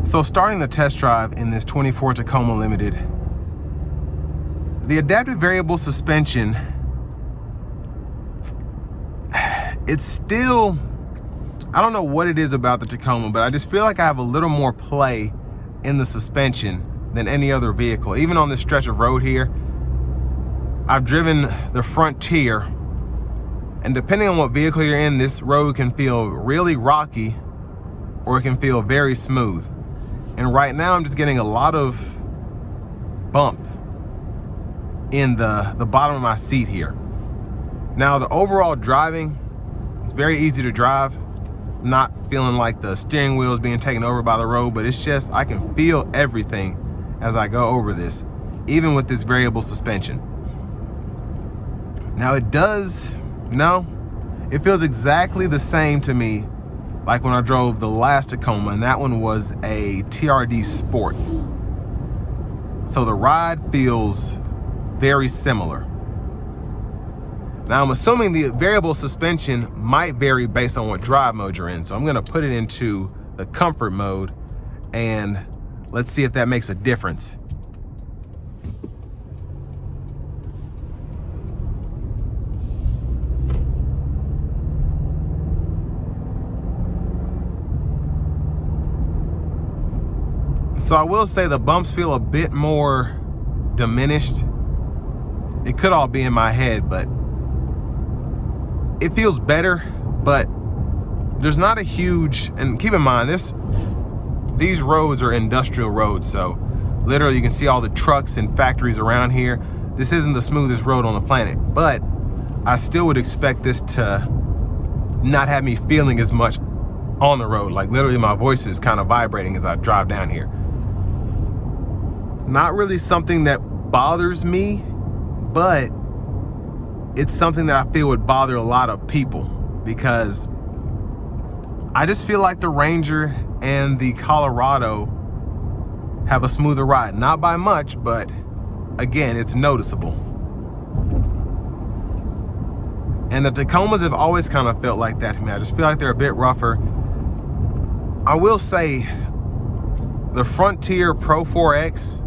So starting the test drive in this 24 Tacoma Limited, the adaptive variable suspension, it's still, I don't know what it is about the Tacoma, but I just feel like I have a little more play in the suspension than any other vehicle. Even on this stretch of road here, I've driven the Frontier, and depending on what vehicle you're in, this road can feel really rocky or it can feel very smooth. And right now I'm just getting a lot of bump in the bottom of my seat here. Now the overall driving, it's very easy to drive. Not feeling like the steering wheel is being taken over by the road, but it's just, I can feel everything as I go over this, even with this variable suspension. Now it does, no, it feels exactly the same to me like when I drove the last Tacoma, and that one was a TRD Sport. So the ride feels very similar. Now I'm assuming the variable suspension might vary based on what drive mode you're in. So I'm gonna put it into the comfort mode and let's see if that makes a difference. So I will say the bumps feel a bit more diminished. It could all be in my head, but it feels better, but there's not a huge, and keep in mind these roads are industrial roads, so literally you can see all the trucks and factories around here. This isn't the smoothest road on the planet, but I still would expect this to not have me feeling as much on the road. Like literally my voice is kind of vibrating as I drive down here. Not really something that bothers me, but it's something that I feel would bother a lot of people, because I just feel like the Ranger and the Colorado have a smoother ride. Not by much, but again, it's noticeable. And the Tacomas have always kind of felt like that to me. I just feel like they're a bit rougher. I will say the Frontier Pro 4X,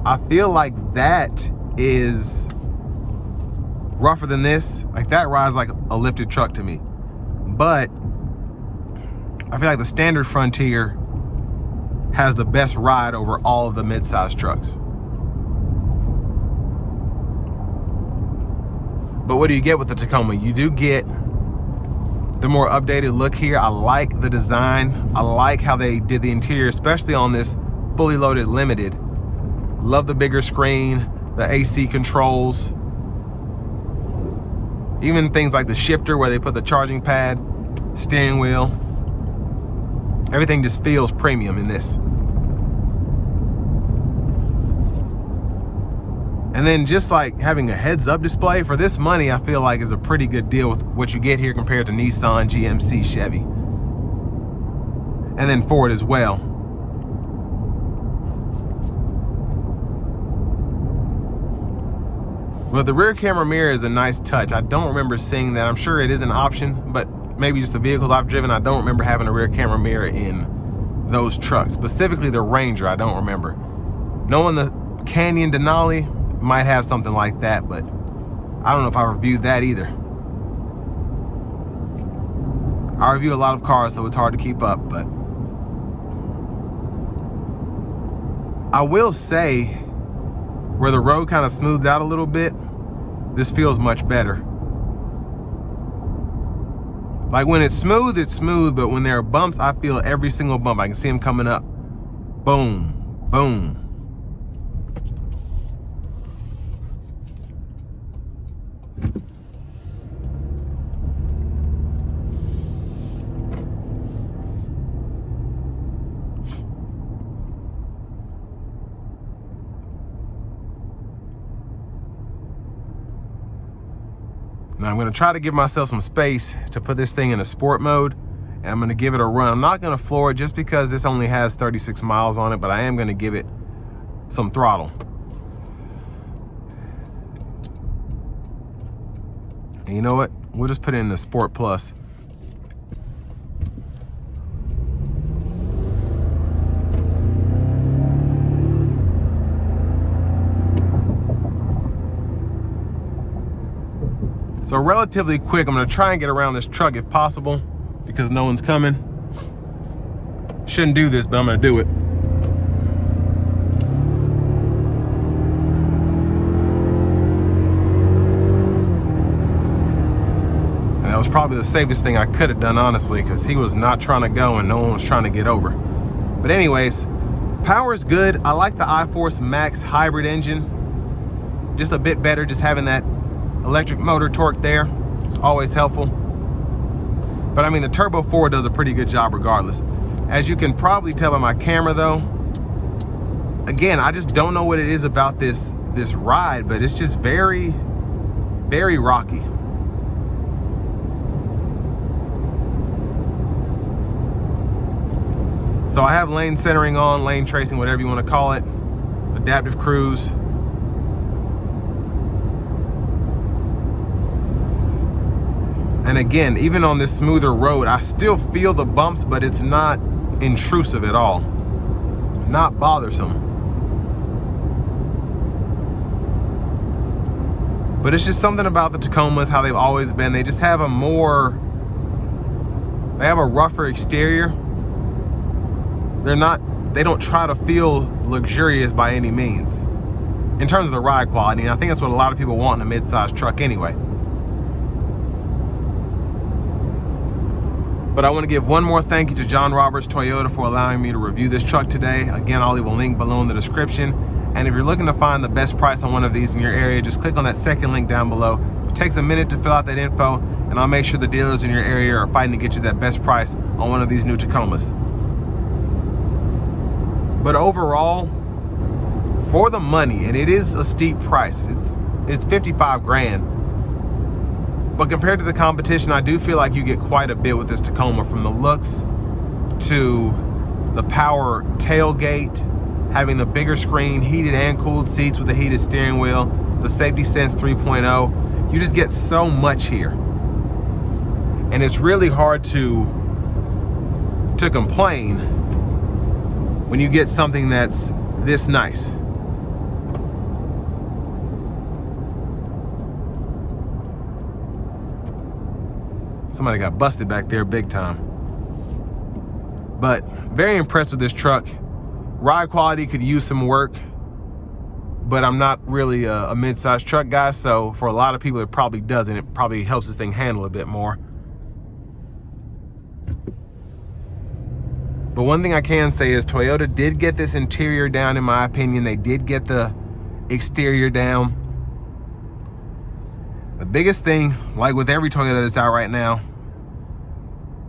I feel like that is rougher than this. Like that rides like a lifted truck to me. But I feel like the standard Frontier has the best ride over all of the mid-size trucks. But what do you get with the Tacoma? You do get the more updated look here. I like the design. I like how they did the interior, especially on this fully loaded Limited. Love the bigger screen, the AC controls, even things like the shifter where they put the charging pad, steering wheel. Everything just feels premium in this. And then just like having a heads-up display for this money, I feel like is a pretty good deal with what you get here compared to Nissan, GMC, Chevy. And then Ford as well. But the rear camera mirror is a nice touch. I don't remember seeing that. I'm sure it is an option, but maybe just the vehicles I've driven, I don't remember having a rear camera mirror in those trucks. Specifically the Ranger, I don't remember. Knowing the Canyon Denali might have something like that, but I don't know if I reviewed that either. I review a lot of cars, so it's hard to keep up, but I will say where the road kind of smoothed out a little bit, this feels much better. Like when it's smooth, but when there are bumps, I feel every single bump. I can see them coming up. Boom, boom. Now I'm gonna try to give myself some space to put this thing in a sport mode, and I'm gonna give it a run. I'm not gonna floor it just because this only has 36 miles on it, but I am gonna give it some throttle. And you know what? We'll just put it in the Sport Plus. So relatively quick, I'm gonna try and get around this truck if possible because no one's coming. Shouldn't do this, but I'm gonna do it. And that was probably the safest thing I could have done, honestly, because he was not trying to go and no one was trying to get over. But anyways, power is good. I like the iForce Max hybrid engine. Just a bit better, just having that electric motor torque there. It's always helpful. But I mean, the Turbo 4 does a pretty good job regardless. As you can probably tell by my camera though, again, I just don't know what it is about this ride, but it's just very, very rocky. So I have lane centering on, lane tracing, whatever you want to call it, adaptive cruise. And again, even on this smoother road, I still feel the bumps, but it's not intrusive at all. Not bothersome. But it's just something about the Tacomas, how they've always been. They just have a rougher exterior. They don't try to feel luxurious by any means in terms of the ride quality. And I think that's what a lot of people want in a mid-size truck anyway. But I want to give one more thank you to John Roberts Toyota for allowing me to review this truck today. Again, I'll leave a link below in the description. And if you're looking to find the best price on one of these in your area, just click on that second link down below. It takes a minute to fill out that info, and I'll make sure the dealers in your area are fighting to get you that best price on one of these new Tacomas. But overall, for the money, and it is a steep price, it's 55 grand. But compared to the competition, I do feel like you get quite a bit with this Tacoma, from the looks to the power tailgate, having the bigger screen, heated and cooled seats with the heated steering wheel, the Safety Sense 3.0. You just get so much here. And it's really hard to complain when you get something that's this nice. Somebody got busted back there big time. But very impressed with this truck. Ride quality could use some work, but I'm not really a mid-sized truck guy, so for a lot of people it probably doesn't. It probably helps this thing handle a bit more. But one thing I can say is Toyota did get this interior down, in my opinion. They did get the exterior down. The biggest thing, like with every Toyota that's out right now,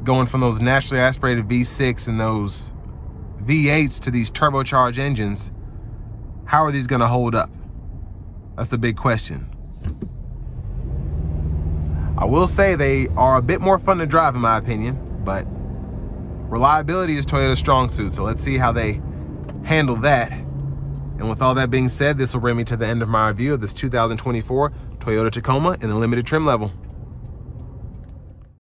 going from those naturally aspirated V6 and those V8s to these turbocharged engines, how are these gonna hold up? That's the big question. I will say they are a bit more fun to drive in my opinion, but reliability is Toyota's strong suit, so let's see how they handle that. And with all that being said, this will bring me to the end of my review of this 2024 Toyota Tacoma in the limited trim level.